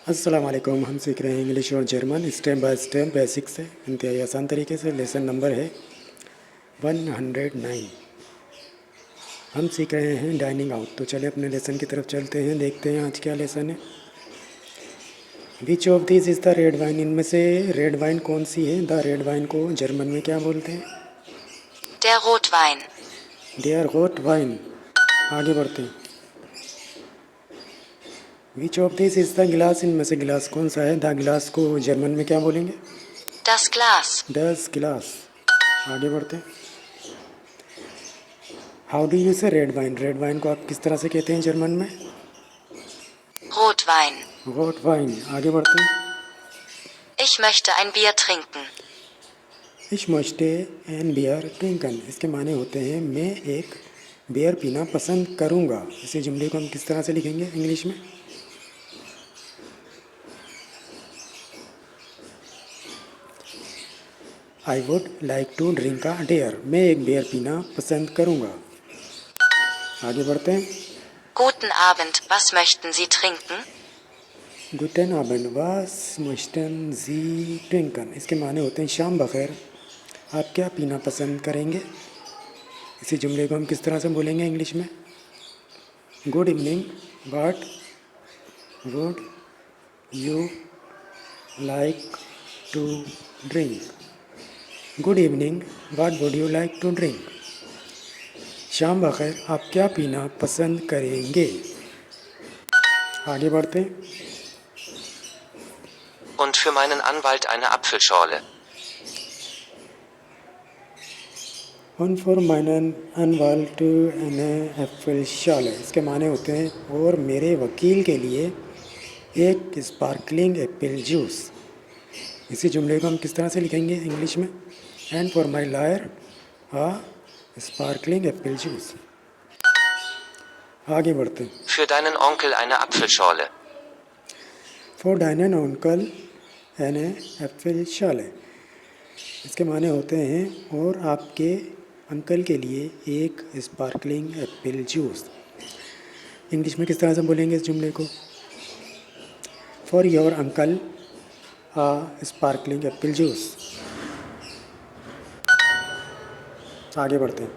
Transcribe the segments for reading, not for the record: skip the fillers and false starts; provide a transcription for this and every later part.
अस्सलाम वालेकुम। हम सीख रहे हैं इंग्लिश और German step by step basic से इंतहाई आसान तरीके से। लेसन नंबर है 109। हम सीख रहे हैं डाइनिंग आउट। तो चले अपने लेसन की तरफ चलते हैं, देखते हैं आज क्या लेसन है। Which of this is the red wine? इनमें से रेड वाइन कौन सी है? द रेड वाइन को जर्मन में क्या बोलते हैं? Der Rotwein. डेयर रोट वाइन। आगे बढ़ते हैं। Which of this is the glass? इनमें से गिलास कौन सा है? द गिलास को जर्मन में क्या बोलेंगे? Das Glas. डस गिलास। आगे बढ़ते हैं। हाउ डू यू से रेड वाइन? रेड वाइन को आप किस तरह से कहते हैं जर्मन में? Rotwein. रोट वाइन। आगे बढ़ते हैं। Ich möchte ein Bier trinken. इश मस्टे एन बियर ट्रिंकन। इसके माने होते हैं मैं एक बियर पीना पसंद करूँगा। इसी जुमले को हम किस तरह से लिखेंगे इंग्लिश में? I would like to drink a beer. मैं एक बियर पीना पसंद करूँगा। आगे बढ़ते हैं। Guten Abend, was möchten Sie trinken? गुटेन आबेंड वास मस्टन जी ट्रिंकन। इसके माने होते हैं शाम बखैर, आप क्या पीना पसंद करेंगे? इसी जुमले को हम किस तरह से बोलेंगे इंग्लिश में? Good evening, what would you like to drink? Good evening, what would you like to drink? शाम बखैर, आप क्या पीना पसंद करेंगे? आगे बढ़ते हैं। Und für meinen Anwalt eine Apfelschorle. वन फॉर माइनन अनवाल्ट एन एप्पल शॉल। इसके माने होते हैं और मेरे वकील के लिए एक स्पार्कलिंग एप्पल जूस। इसी जुमले को हम किस तरह से लिखेंगे इंग्लिश में? And for my lawyer a sparkling apple juice. आगे बढ़ते हैं। Für deinen Onkel eine Apfelschorle. फॉर डाइनन अंकल एन एप्पल शॉल। इसके माने होते हैं और आपके अंकल के लिए एक स्पार्कलिंग एप्पल जूस। इंग्लिश में किस तरह से बोलेंगे इस जुमले को? For your uncle a sparkling apple juice. आगे बढ़ते हैं।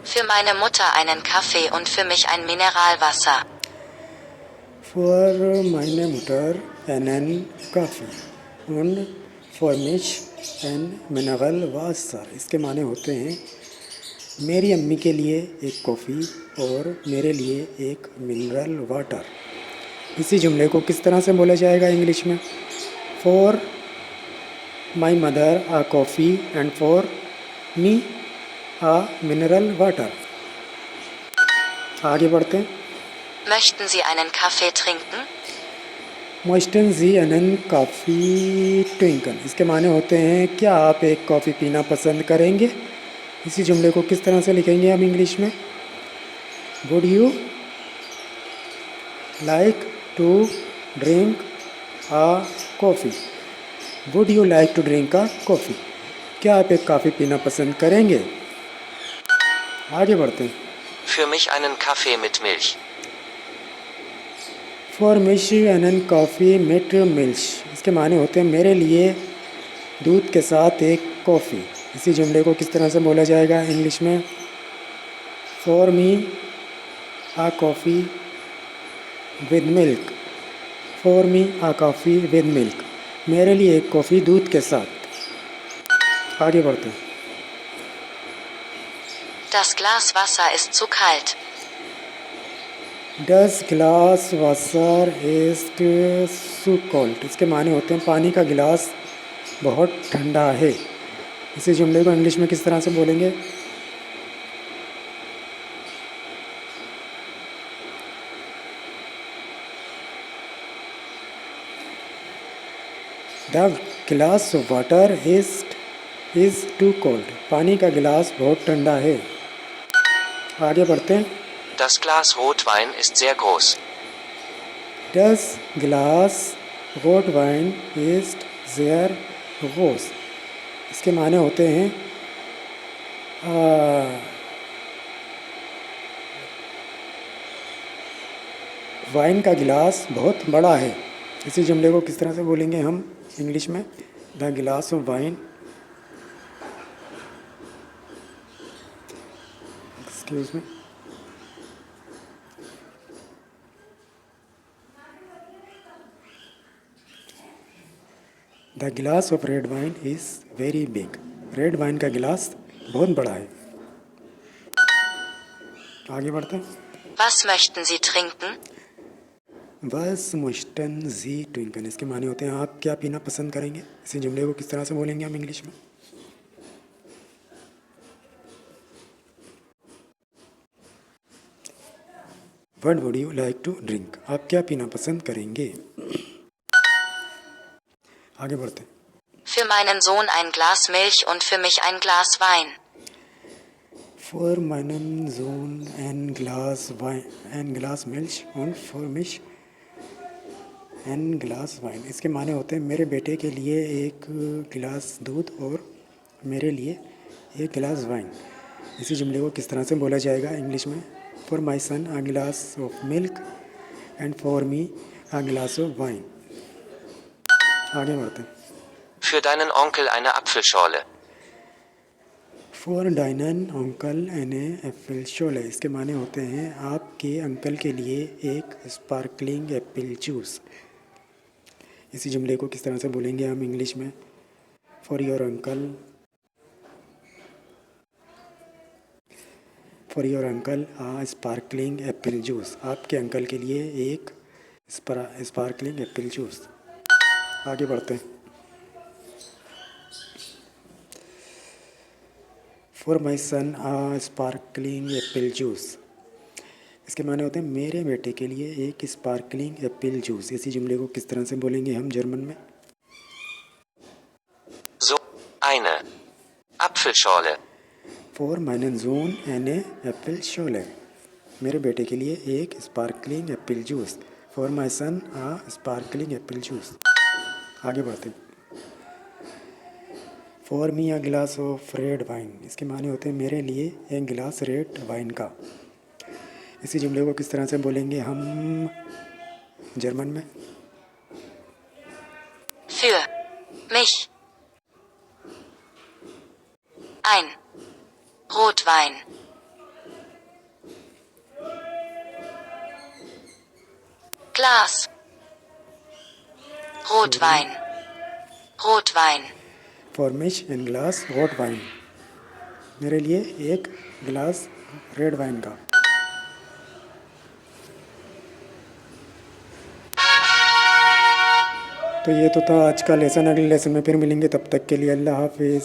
Für meine Mutter einen Kaffee und für mich ein Mineralwasser. फॉर माइने मुटर एन काफ़ी und फॉर मिश एन मिनरल वाटर। इसके माने होते हैं मेरी अम्मी के लिए एक कॉफ़ी और मेरे लिए एक मिनरल वाटर। इसी जुमले को किस तरह से बोला जाएगा इंग्लिश में? For my mother a coffee and for me a mineral water. आगे बढ़ते हैं। Möchten Sie einen Kaffee trinken? मस्टन जी अनन कॉफ़ी ट्विंकन। इसके माने होते हैं क्या आप एक कॉफ़ी पीना पसंद करेंगे? इसी जुमले को किस तरह से लिखेंगे हम इंग्लिश में? Would you like to drink a coffee? Would you like to drink a coffee? क्या आप एक कॉफ़ी पीना पसंद करेंगे? आगे बढ़ते हैं। Für mich einen Kaffee mit Milch. फॉर मिश एन कॉफ़ी मिट मिल्श। इसके माने होते हैं मेरे लिए दूध के साथ एक कॉफ़ी। इसी जुमले को किस तरह से बोला जाएगा इंग्लिश में? For me a coffee with milk. For me a coffee with milk. मेरे लिए एक कॉफ़ी दूध के साथ। आगे बढ़ते हैं। Das Glas Wasser ist zu kalt. दस गिलास वाटर इस्ट सू कोल्ड। इसके माने होते हैं पानी का गिलास बहुत ठंडा है। इसी जुमले को इंग्लिश में किस तरह से बोलेंगे? द गिलास वाटर इज़ टू कोल्ड। पानी का गिलास बहुत ठंडा है। आगे बढ़ते हैं। Das Glas Rotwein ist sehr groß. दस गिलास रोट वाइन इस्ट जेयर रोस। इसके माने होते हैं वाइन का गिलास बहुत बड़ा है। इसी जुमले को किस तरह से बोलेंगे हम इंग्लिश में? The glass of wine, excuse me, the glass of red wine is very big. Red wine का गिलास बहुत बड़ा है। आगे बढ़ते हैं। Was möchten Sie trinken? वस मुश्तन जी ट्विंकन, इसके माने होते हैं आप क्या पीना पसंद करेंगे। इसी जुमले को किस तरह से बोलेंगे हम इंग्लिश में? What would you like to drink, आप क्या पीना पसंद करेंगे। आगे बढ़ते हैं। Für meinen Sohn ein Glas Milch und für mich ein Glas Wein. For meinen Sohn ein Glas Wein, ein Glas Milch und für mich ein Glas Wein, इसके माने होते हैं मेरे बेटे के लिए एक गिलास दूध और मेरे लिए एक गिलास वाइन। इसी जुमले को किस तरह से बोला जाएगा इंग्लिश में? For my son a glass of milk and for me a glass of wine. आगे बढ़ते हैं। Für deinen Onkel eine Apfelschorle. फॉर डाइनन अंकल एने एप्पल शोले, इसके माने होते हैं आपके अंकल के लिए एक स्पार्कलिंग एप्पल जूस। इसी जुमले को किस तरह से बोलेंगे हम इंग्लिश में? For your uncle a sparkling apple juice, आपके अंकल के लिए एक स्पार्कलिंग एप्पल जूस। आगे बढ़ते हैं। For my son a sparkling apple juice, इसके माने होते हैं मेरे बेटे के लिए एक स्पार्कलिंग एप्पल जूस। इसी जुमले को किस तरह से बोलेंगे हम जर्मन में? So, eine Apfelschorle. फॉर meinen Sohn eine Apfelschorle, मेरे बेटे के लिए एक sparkling apple juice. For my son a sparkling apple juice. आगे बढ़ते हैं। For me a glass of red wine, इसके माने होते हैं मेरे लिए एक गिलास रेड वाइन का। इसी जुमले को किस तरह से बोलेंगे हम जर्मन में? Für mich ein Rotwein. Glas Rotwein. Rotwein. फॉर मिश एन गिलास रेड वाइन, मेरे लिए एक गिलास रेड वाइन का। तो ये तो था आज का लेसन। अगले लेसन में फिर मिलेंगे, तब तक के लिए अल्लाह हाफिज़।